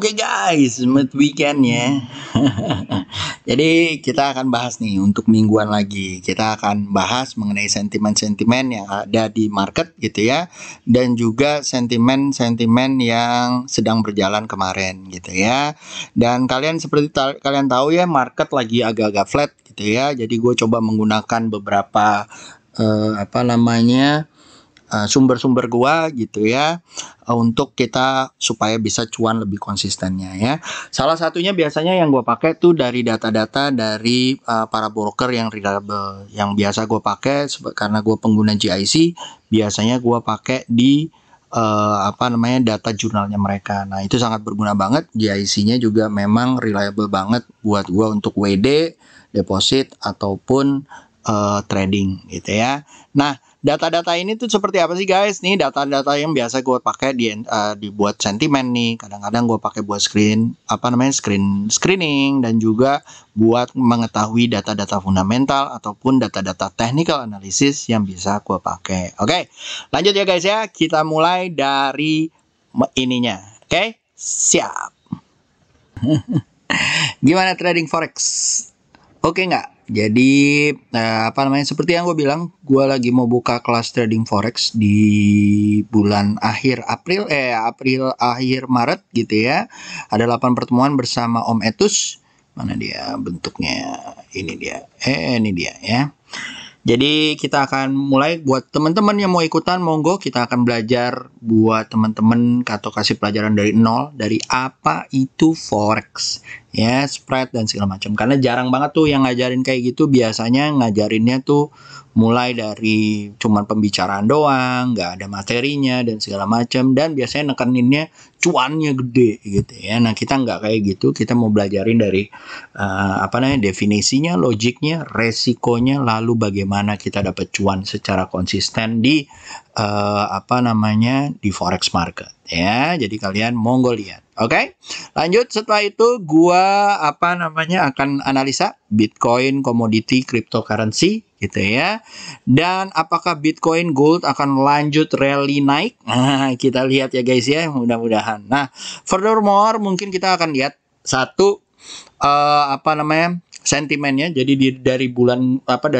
Oke guys, mid weekend ya. Jadi kita akan bahas nih untuk mingguan lagi. Kita akan bahas mengenai sentimen-sentimen yang ada di market gitu ya. Dan juga sentimen-sentimen yang sedang berjalan kemarin gitu ya. Dan kalian seperti kalian tahu ya, market lagi agak-agak flat gitu ya. Jadi gue coba menggunakan beberapa sumber-sumber gua gitu ya, untuk kita supaya bisa cuan lebih konsistennya ya. Salah satunya biasanya yang gua pakai tuh dari data-data dari para broker yang reliable. Yang biasa gua pakai karena gua pengguna GIC, biasanya gua pakai di data jurnalnya mereka. Nah, itu sangat berguna banget. GIC-nya juga memang reliable banget buat gua untuk WD, deposit ataupun trading gitu ya. Nah, data-data ini tuh seperti apa sih guys? Nih data-data yang biasa gue pakai dibuat sentimen nih. Kadang-kadang gue pakai buat screening dan juga buat mengetahui data-data fundamental ataupun data-data technical analysis yang bisa gue pakai. Oke, lanjut ya guys ya. Kita mulai dari ininya. Oke, siap. Gimana trading forex? Oke nggak? Jadi seperti yang gue bilang, gue lagi mau buka kelas trading forex di bulan akhir April akhir Maret gitu ya. Ada 8 pertemuan bersama Om Etus. Mana dia bentuknya? Ini dia ya. Jadi kita akan mulai. Buat teman-teman yang mau ikutan, monggo kita akan belajar buat teman-teman atau kasih pelajaran dari nol, dari apa itu forex ya, spread dan segala macam. Karena jarang banget tuh yang ngajarin kayak gitu. Biasanya ngajarinnya tuh mulai dari cuman pembicaraan doang, nggak ada materinya dan segala macam, dan biasanya nekeninnya cuannya gede gitu ya. Nah, kita nggak kayak gitu. Kita mau belajarin dari definisinya, logiknya, resikonya, lalu bagaimana kita dapat cuan secara konsisten di di forex market ya. Jadi kalian monggo lihat. Oke, lanjut. Setelah itu gua akan analisa Bitcoin, komoditi, cryptocurrency gitu ya. Dan apakah Bitcoin, gold akan lanjut rally naik? Nah, kita lihat ya guys ya, mudah-mudahan. Nah, furthermore mungkin kita akan lihat satu sentimennya. Jadi dari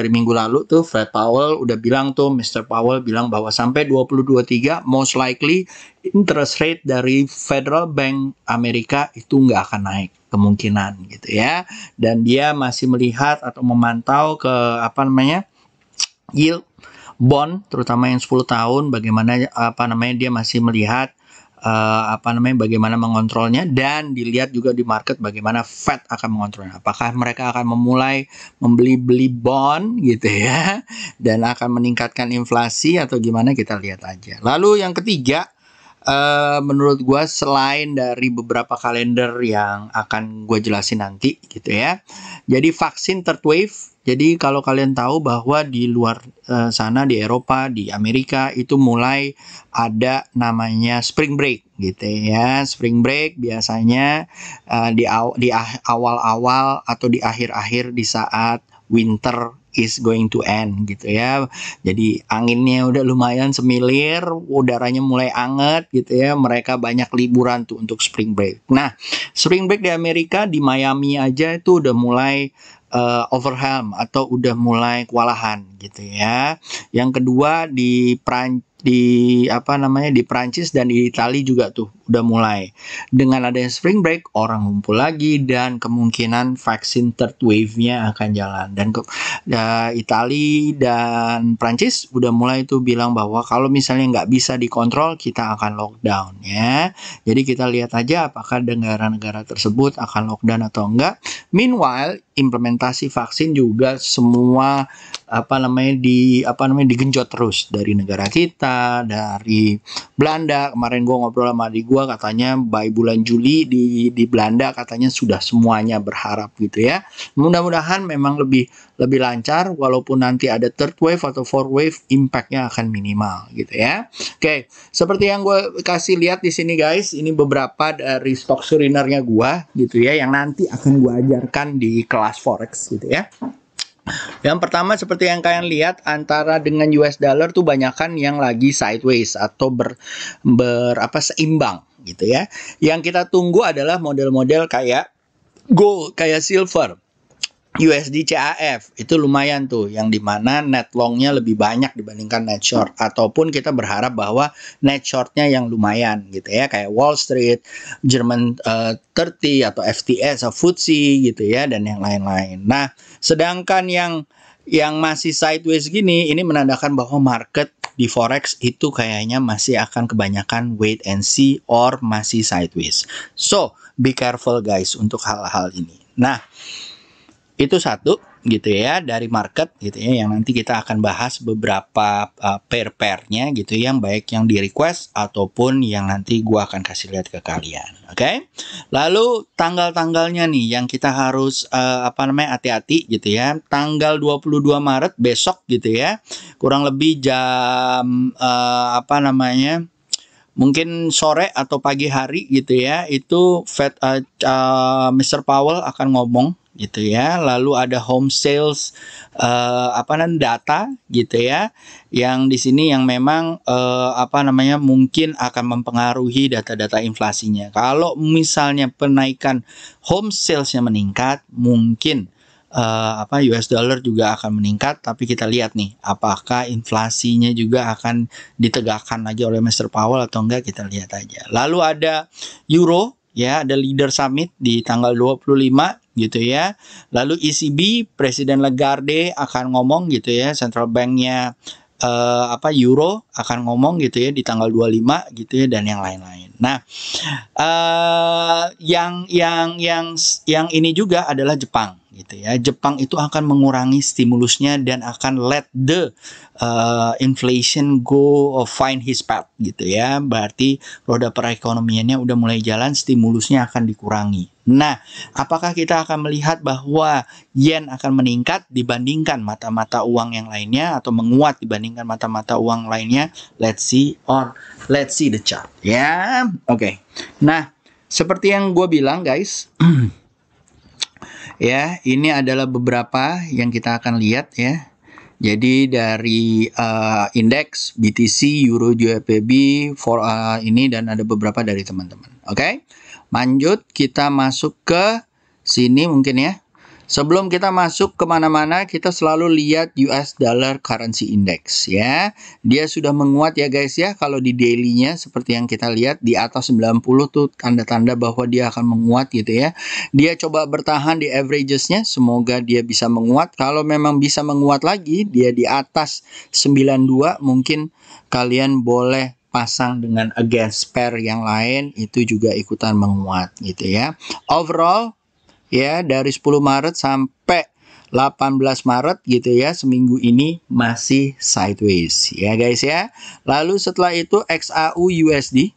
minggu lalu tuh Fred Powell udah bilang tuh, Mr. Powell bilang bahwa sampai 2023 most likely interest rate dari Federal Bank Amerika itu nggak akan naik kemungkinan gitu ya. Dan dia masih melihat atau memantau ke yield bond terutama yang 10 tahun, bagaimana dia masih melihat bagaimana mengontrolnya, dan dilihat juga di market bagaimana Fed akan mengontrolnya. Apakah mereka akan memulai membeli bond gitu ya, dan akan meningkatkan inflasi atau gimana, kita lihat aja. Lalu yang ketiga, menurut gue selain dari beberapa kalender yang akan gue jelasin nanti gitu ya. Jadi vaksin third wave. Jadi kalau kalian tahu bahwa di luar sana, di Eropa, di Amerika itu mulai ada namanya spring break gitu ya. Spring break biasanya di awal-awal atau di akhir-akhir di saat winter is going to end gitu ya. Jadi anginnya udah lumayan semilir, udaranya mulai anget gitu ya. Mereka banyak liburan tuh untuk spring break. Nah, spring break di Amerika, di Miami aja itu udah mulai overwhelm atau udah mulai kewalahan gitu ya. Yang kedua di Prancis dan di Italia juga tuh udah mulai. Dengan adanya spring break, orang ngumpul lagi dan kemungkinan vaksin third wave-nya akan jalan. Dan Italia dan Prancis udah mulai tuh bilang bahwa kalau misalnya nggak bisa dikontrol, kita akan lockdown ya. Jadi kita lihat aja apakah negara-negara tersebut akan lockdown atau enggak. Meanwhile, implementasi vaksin juga semua digenjot terus dari negara kita, dari Belanda. Kemarin gue ngobrol sama adik gue, katanya by bulan Juli di Belanda katanya sudah semuanya berharap gitu ya. Mudah-mudahan memang lebih lancar, walaupun nanti ada third wave atau fourth wave, impact-nya akan minimal gitu ya. Oke, seperti yang gue kasih lihat di sini guys, ini beberapa dari stock screener-nya gue gitu ya, yang nanti akan gue ajarkan di kelas forex gitu ya. Yang pertama seperti yang kalian lihat, antara dengan US dollar tuh banyakan yang lagi sideways atau seimbang gitu ya. Yang kita tunggu adalah model-model kayak gold, kayak silver, USD CAF itu lumayan tuh, yang dimana net longnya lebih banyak dibandingkan net short, ataupun kita berharap bahwa net shortnya yang lumayan gitu ya, kayak Wall Street, German 30 atau FTS atau FTSE gitu ya, dan yang lain-lain. Nah, sedangkan yang masih sideways gini, ini menandakan bahwa market di forex itu kayaknya masih akan kebanyakan wait and see or masih sideways. So, be careful guys untuk hal-hal ini. Nah, itu satu gitu ya dari market gitu ya, yang nanti kita akan bahas beberapa pair-pairnya gitu, yang baik yang di request ataupun yang nanti gua akan kasih lihat ke kalian. Oke? Lalu tanggal-tanggalnya nih yang kita harus hati-hati gitu ya. Tanggal 22 Maret besok gitu ya, kurang lebih jam mungkin sore atau pagi hari gitu ya, itu Fed Mr. Powell akan ngomong gitu ya. Lalu ada home sales data gitu ya, yang di sini yang memang mungkin akan mempengaruhi data-data inflasinya. Kalau misalnya penaikan home salesnya meningkat, mungkin US dollar juga akan meningkat, tapi kita lihat nih apakah inflasinya juga akan ditegakkan lagi oleh Mr. Powell atau enggak, kita lihat aja. Lalu ada euro ya, ada leader summit di tanggal 25 gitu ya. Lalu ECB, Presiden Lagarde akan ngomong gitu ya, central banknya euro akan ngomong gitu ya di tanggal 25 gitu ya, dan yang lain-lain. Nah, yang ini juga adalah Jepang gitu ya. Jepang itu akan mengurangi stimulusnya dan akan let the inflation go find his path gitu ya. Berarti roda perekonomiannya udah mulai jalan, stimulusnya akan dikurangi. Nah, apakah kita akan melihat bahwa yen akan meningkat dibandingkan mata-mata uang yang lainnya, atau menguat dibandingkan mata-mata uang lainnya? Let's see the chart ya. Oke. Nah, seperti yang gue bilang guys, ya, ini adalah beberapa yang kita akan lihat ya. Jadi dari indeks BTC, Euro, JPY, ini, dan ada beberapa dari teman-teman. Oke. Lanjut, kita masuk ke sini mungkin ya. Sebelum kita masuk kemana-mana, kita selalu lihat US Dollar Currency Index ya. Dia sudah menguat ya guys ya. Kalau di daily-nya seperti yang kita lihat di atas 90 tuh tanda-tanda bahwa dia akan menguat gitu ya. Dia coba bertahan di averages-nya, semoga dia bisa menguat. Kalau memang bisa menguat lagi, dia di atas 92, mungkin kalian boleh pasang dengan against pair yang lain, itu juga ikutan menguat gitu ya. Overall ya, dari 10 Maret sampai 18 Maret gitu ya, seminggu ini masih sideways ya guys ya. Lalu setelah itu XAU USD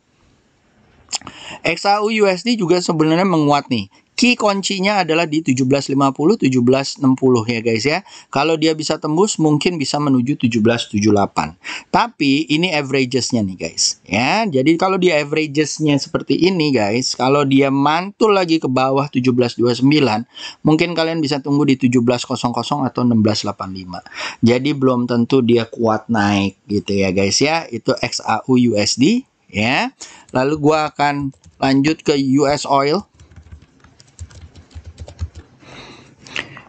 juga sebenarnya menguat nih. Key kuncinya adalah di 1750, 1760 ya guys ya. Kalau dia bisa tembus mungkin bisa menuju 1778. Tapi ini averages-nya nih guys ya. Jadi kalau dia averages-nya seperti ini guys, kalau dia mantul lagi ke bawah 1729, mungkin kalian bisa tunggu di 1700 atau 1685. Jadi belum tentu dia kuat naik gitu ya guys ya. Itu XAU USD ya. Lalu gua akan lanjut ke US Oil.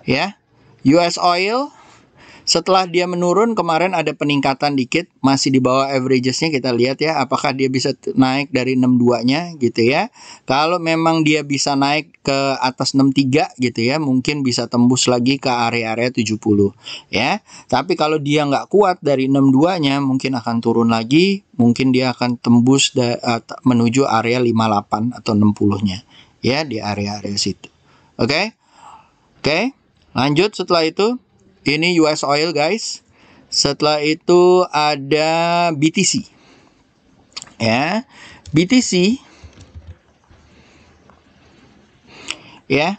Ya, US Oil setelah dia menurun kemarin ada peningkatan dikit, masih di bawah averages-nya. Kita lihat ya, apakah dia bisa naik dari 62-nya gitu ya. Kalau memang dia bisa naik ke atas 63 gitu ya, mungkin bisa tembus lagi ke area-area 70 ya. Tapi kalau dia nggak kuat dari 62-nya, mungkin akan turun lagi, mungkin dia akan tembus menuju area 58 atau 60-nya ya, di area-area situ. Oke. Lanjut setelah itu, ini US Oil guys. Setelah itu ada BTC. Ya, BTC. Ya,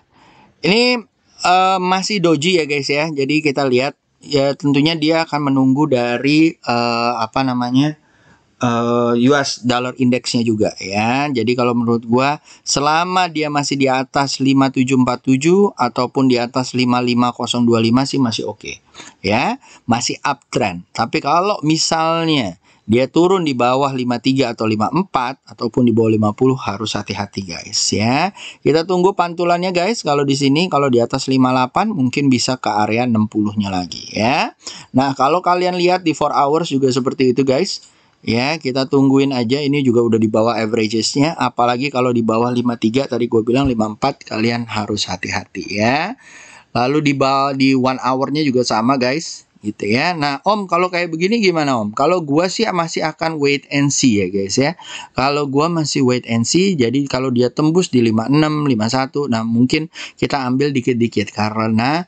ini masih doji ya guys ya. Jadi kita lihat ya, tentunya dia akan menunggu dari US dollar indexnya juga ya. Jadi kalau menurut gua, selama dia masih di atas 5747 ataupun di atas 55025 sih masih oke ya, masih uptrend. Tapi kalau misalnya dia turun di bawah 53 atau 54 ataupun di bawah 50 harus hati-hati guys ya. Kita tunggu pantulannya guys. Kalau di sini kalau di atas 58 mungkin bisa ke area 60-nya lagi ya. Nah, kalau kalian lihat di 4 hours juga seperti itu guys. Ya, kita tungguin aja, ini juga udah di bawah averages-nya, apalagi kalau di bawah 53, tadi gue bilang 54, kalian harus hati-hati ya. Lalu di bawah di 1 hour-nya juga sama guys, gitu ya. Nah, Om, kalau kayak begini gimana Om? Kalau gua sih masih akan wait and see ya guys ya. Kalau gua masih wait and see, jadi kalau dia tembus di 56, 51, nah mungkin kita ambil dikit-dikit karena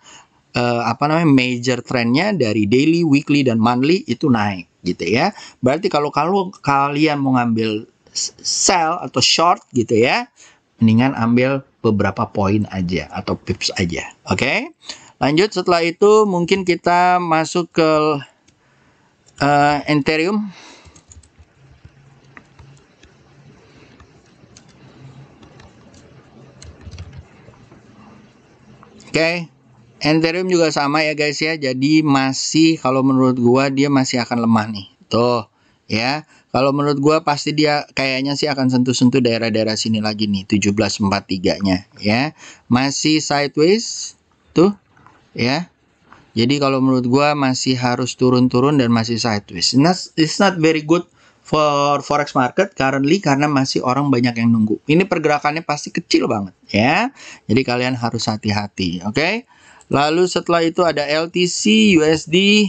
major trendnya dari daily, weekly, dan monthly itu naik gitu ya. Berarti kalau kalian mau ngambil sell atau short gitu ya, mendingan ambil beberapa poin aja atau pips aja. Oke? Lanjut, setelah itu mungkin kita masuk ke Ethereum. Oke. Ethereum juga sama ya guys ya. Jadi masih, kalau menurut gua dia masih akan lemah nih. Tuh ya. Kalau menurut gua pasti dia kayaknya sih akan sentuh-sentuh daerah-daerah sini lagi nih, 1743-nya ya. Masih sideways tuh ya. Jadi kalau menurut gua masih harus turun-turun dan masih sideways. It's not very good for forex market currently karena masih orang banyak yang nunggu. Ini pergerakannya pasti kecil banget ya. Jadi kalian harus hati-hati, oke? Lalu setelah itu ada LTC USD.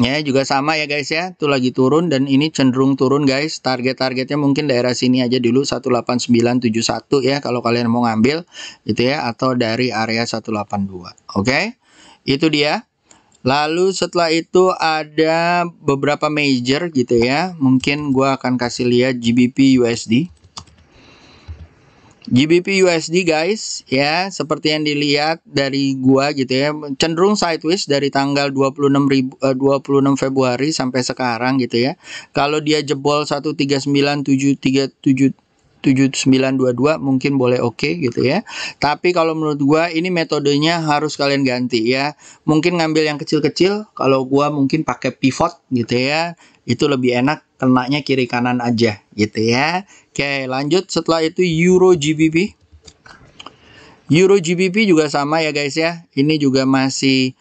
Ya, juga sama ya guys ya. Itu lagi turun dan ini cenderung turun guys. Target-targetnya mungkin daerah sini aja dulu, 18971 ya kalau kalian mau ngambil gitu ya, atau dari area 182. Oke? Itu dia. Lalu setelah itu ada beberapa major gitu ya. Mungkin gua akan kasih lihat GBP USD. GBP USD guys ya, seperti yang dilihat dari gua gitu ya, cenderung sideways dari tanggal 26 Februari sampai sekarang gitu ya. Kalau dia jebol 139.737.7922 mungkin boleh oke gitu ya. Tapi kalau menurut gua ini metodenya harus kalian ganti ya. Mungkin ngambil yang kecil-kecil, kalau gua mungkin pakai pivot gitu ya. Itu lebih enak, kenanya kiri kanan aja gitu ya. Oke, lanjut setelah itu Euro GBP. Euro GBP juga sama ya guys ya. Ini juga masih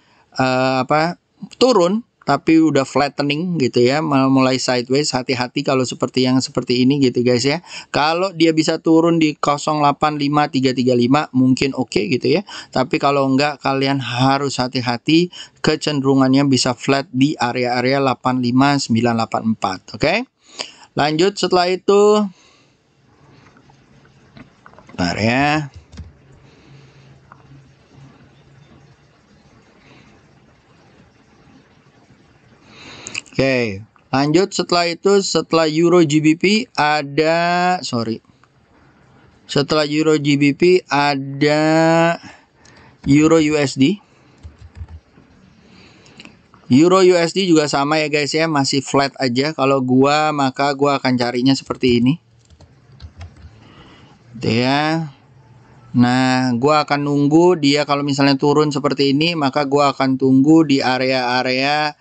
turun tapi udah flattening gitu ya, mulai sideways. Hati-hati kalau seperti ini gitu guys ya. Kalau dia bisa turun di 085335 mungkin oke gitu ya. Tapi kalau enggak, kalian harus hati-hati, kecenderungannya bisa flat di area-area 85984. Oke. Lanjut setelah itu ya. Oke, lanjut setelah itu, setelah Euro GBP ada, setelah Euro GBP ada Euro USD. Euro USD juga sama ya guys ya, masih flat aja. Kalau maka gua akan carinya seperti ini. Gitu ya. Nah, gua akan nunggu dia kalau misalnya turun seperti ini, maka gua akan tunggu di area-area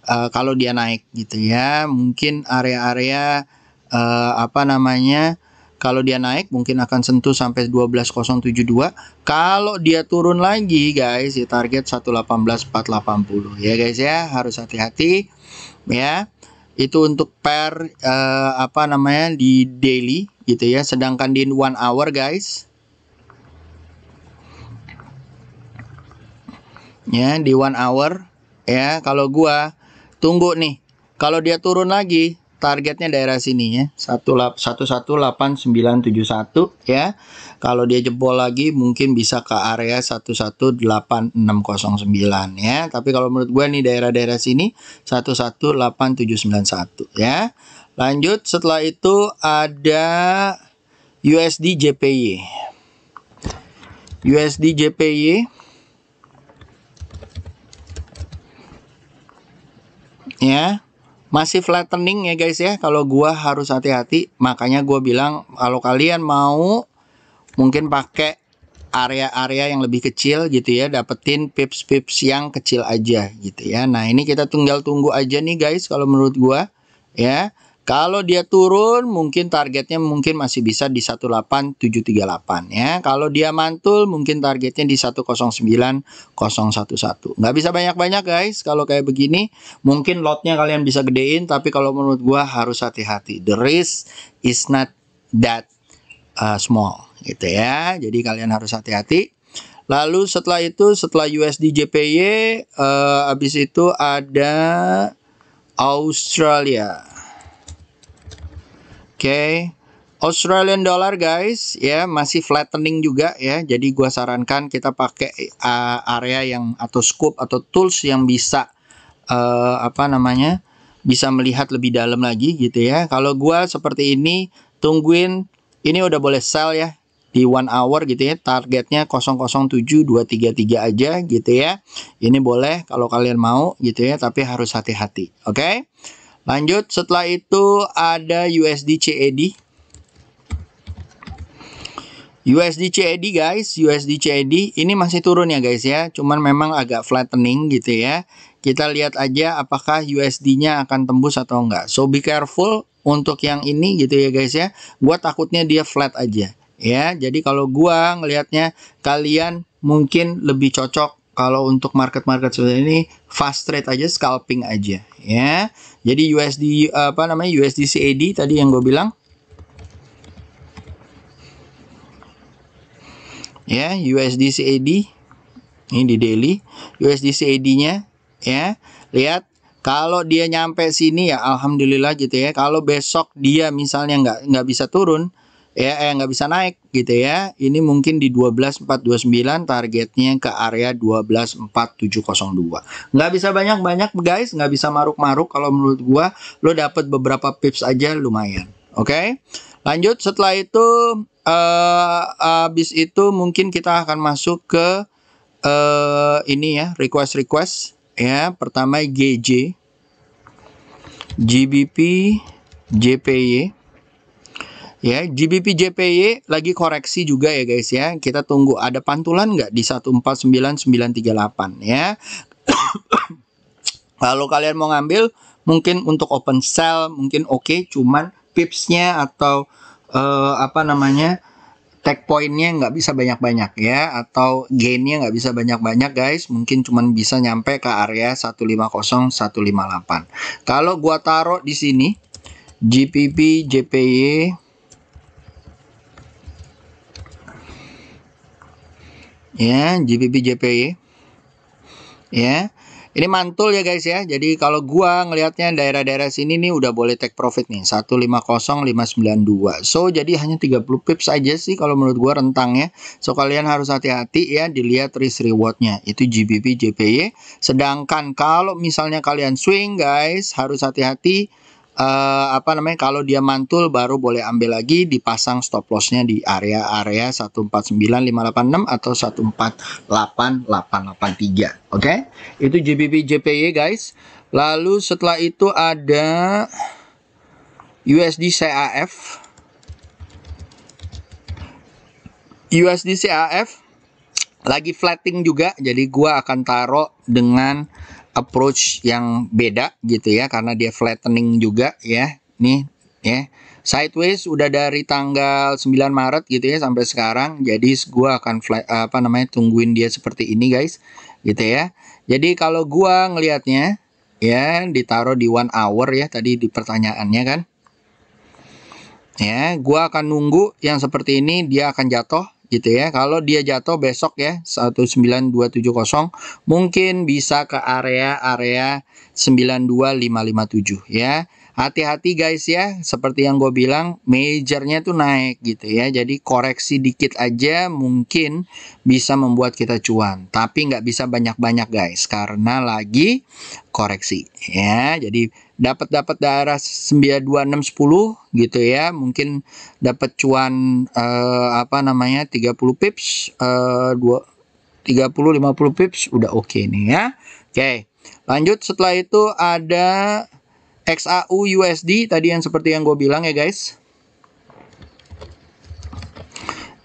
kalau dia naik gitu ya. Mungkin area-area kalau dia naik mungkin akan sentuh sampai 12072. Kalau dia turun lagi guys, ya target 118480 ya guys ya, harus hati-hati ya. Itu untuk pair di daily gitu ya. Sedangkan di 1 hour guys, ya di 1 hour ya, kalau gua tunggu nih, kalau dia turun lagi targetnya daerah sini ya, 11891 ya. Kalau dia jebol lagi mungkin bisa ke area 11869 ya. Tapi kalau menurut gua nih daerah-daerah sini 11871 ya. Lanjut setelah itu ada USD JPY. USD JPY ya, masih flattening ya guys ya. Kalau gua harus hati-hati, makanya gua bilang kalau kalian mau mungkin pakai area-area yang lebih kecil gitu ya, dapetin pips-pips yang kecil aja gitu ya. Nah, ini kita tinggal tunggu aja nih guys kalau menurut gua ya. Kalau dia turun mungkin targetnya mungkin masih bisa di 18738 ya. Kalau dia mantul mungkin targetnya di 109011. Nggak bisa banyak-banyak guys kalau kayak begini. Mungkin lotnya kalian bisa gedein, tapi kalau menurut gua harus hati-hati. The risk is not that small gitu ya. Jadi kalian harus hati-hati. Lalu setelah itu, setelah USD JPY, habis itu ada Australia. Oke, Australian dollar guys ya masih flattening juga ya. Jadi gua sarankan kita pakai area yang atau scope atau tools yang bisa bisa melihat lebih dalam lagi gitu ya. Kalau gua seperti ini, tungguin ini udah boleh sell ya di 1 hour gitu ya. Targetnya 007233 aja gitu ya. Ini boleh kalau kalian mau gitu ya, tapi harus hati-hati. Oke. Lanjut, setelah itu ada USD CAD. USD CAD guys, USD CAD ini masih turun ya guys ya. Cuman memang agak flattening gitu ya. Kita lihat aja apakah USD-nya akan tembus atau enggak. So be careful untuk yang ini gitu ya guys ya. Gua takutnya dia flat aja ya. Jadi kalau gua ngelihatnya kalian mungkin lebih cocok kalau untuk market-market seperti ini fast trade aja, scalping aja ya. Jadi USD USD CAD tadi yang gue bilang ya, USD CAD ini di daily, USD CAD-nya ya. Lihat kalau dia nyampe sini ya alhamdulillah gitu ya. Kalau besok dia misalnya nggak bisa turun ya, nggak bisa naik gitu ya, ini mungkin di 12429, targetnya ke area 124.702. Nggak bisa banyak-banyak guys, nggak bisa maruk-maruk. Kalau menurut gua lo dapat beberapa pips aja lumayan. Oke. Lanjut, setelah itu habis itu mungkin kita akan masuk ke ini ya, request ya. Pertama GJ, GBP, JPY. Ya, GBP JPY lagi koreksi juga ya guys ya. Kita tunggu ada pantulan nggak di 149938 ya. Kalau kalian mau ngambil mungkin untuk open sell mungkin oke, cuman pipsnya atau take pointnya nggak bisa banyak-banyak ya, atau gainnya nggak bisa banyak-banyak guys, mungkin cuman bisa nyampe ke area 150-158. Kalau gua taruh di sini GBP JPY ya, GBP JPY ya, ini mantul ya guys ya. Jadi kalau gua ngelihatnya daerah-daerah sini nih udah boleh take profit nih 150592. So jadi hanya 30 pips aja sih kalau menurut gua rentangnya. So kalian harus hati-hati ya, dilihat risk rewardnya itu GBP JPY. Sedangkan kalau misalnya kalian swing guys, harus hati-hati. Kalau dia mantul baru boleh ambil lagi, dipasang stop lossnya di area-area 149586 atau 148883. Oke, itu GBP JPY guys. Lalu setelah itu ada USD CAF. USD CAF lagi flatting juga, jadi gua akan taruh dengan approach yang beda gitu ya, karena dia flattening juga ya. Nih ya, sideways udah dari tanggal 9 Maret gitu ya sampai sekarang. Jadi gua akan tungguin dia seperti ini guys gitu ya. Jadi kalau gua ngelihatnya ya, ditaruh di 1 hour ya tadi di pertanyaannya kan. Ya, gua akan nunggu yang seperti ini, dia akan jatuh gitu ya. Kalau dia jatuh besok ya 19270 mungkin bisa ke area 92557 ya. Hati-hati guys ya, seperti yang gue bilang majornya tuh naik gitu ya. Jadi koreksi dikit aja mungkin bisa membuat kita cuan, tapi nggak bisa banyak-banyak guys karena lagi koreksi ya. Jadi dapat daerah 92610 gitu ya, mungkin dapat cuan 30 pips 30-50 pips udah oke nih ya. Oke, lanjut, setelah itu ada XAU USD tadi yang seperti yang gue bilang ya guys.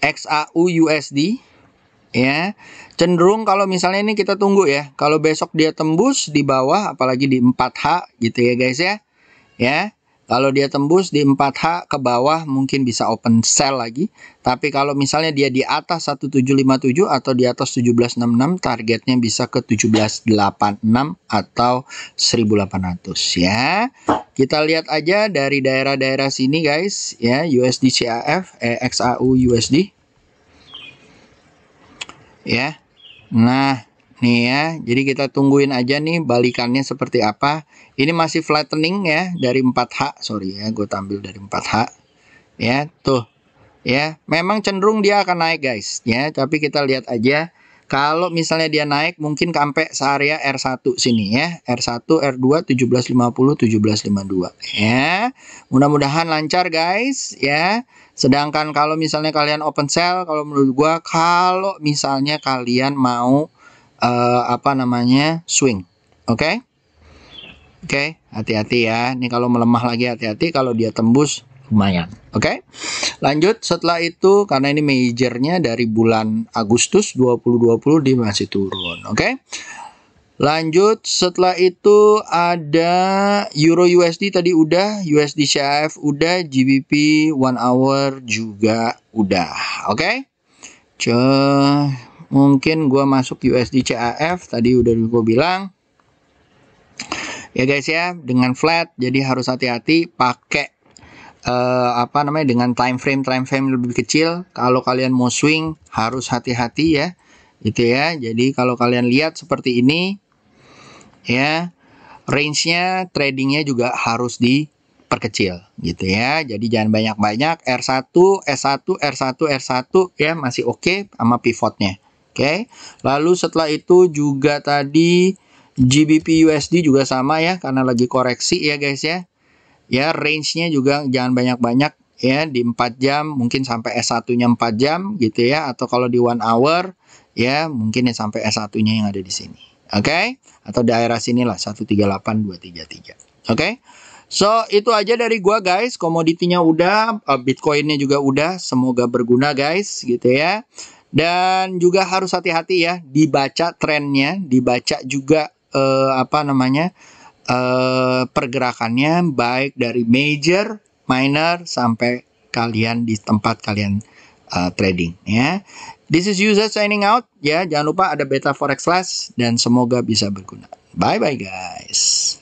XAU USD ya. Cenderung kalau misalnya ini kita tunggu ya. Kalau besok dia tembus di bawah, apalagi di 4H gitu ya guys ya. Ya, kalau dia tembus di 4H ke bawah mungkin bisa open sell lagi. Tapi kalau misalnya dia di atas 1757 atau di atas 1766, targetnya bisa ke 1786 atau 1800 ya. Kita lihat aja dari daerah-daerah sini guys ya, USD CAF, XAU USD. Ya. Nah, nih ya. Jadi kita tungguin aja nih balikannya seperti apa. Ini masih flattening ya dari 4H. Sorry ya, gue tampil dari 4H. Ya, tuh. Ya, memang cenderung dia akan naik guys. Ya, tapi kita lihat aja. Kalau misalnya dia naik mungkin sampai area R1 sini ya. R1, R2, 1750, 1752. Ya, mudah-mudahan lancar guys ya. Sedangkan kalau misalnya kalian open sell, kalau menurut gua kalau misalnya kalian mau swing. Oke? Oke, hati-hati ya. Ini kalau melemah lagi hati-hati, kalau dia tembus lumayan. Oke? Lanjut setelah itu karena ini majornya dari bulan Agustus 2020 dia masih turun. Oke? Lanjut setelah itu ada Euro USD tadi udah, USD CAF udah, GBP 1 hour juga udah. Oke? Mungkin gua masuk USD CAF tadi udah gue bilang. Ya guys ya, dengan flat jadi harus hati-hati pakai dengan time frame lebih kecil. Kalau kalian mau swing harus hati-hati ya. Gitu ya. Jadi kalau kalian lihat seperti ini ya, range-nya tradingnya juga harus diperkecil gitu ya. Jadi jangan banyak-banyak. R1, S1, R1, R1 ya masih oke sama pivotnya. Oke. Lalu setelah itu juga tadi GBP USD juga sama ya karena lagi koreksi ya guys ya. Ya, range-nya juga jangan banyak-banyak ya, di 4 jam mungkin sampai S1-nya 4 jam gitu ya, atau kalau di 1 hour ya mungkin ya sampai S1-nya yang ada di sini. Oke? Atau daerah sinilah 138233. Oke? So, itu aja dari gua guys. Komoditinya udah, Bitcoin-nya juga udah. Semoga berguna guys gitu ya. Dan juga harus hati-hati ya, dibaca trennya, dibaca juga pergerakannya baik dari major, minor sampai kalian di tempat kalian trading ya. This is User signing out ya. Jangan lupa ada Beta Forex Class dan semoga bisa berguna. Bye bye guys.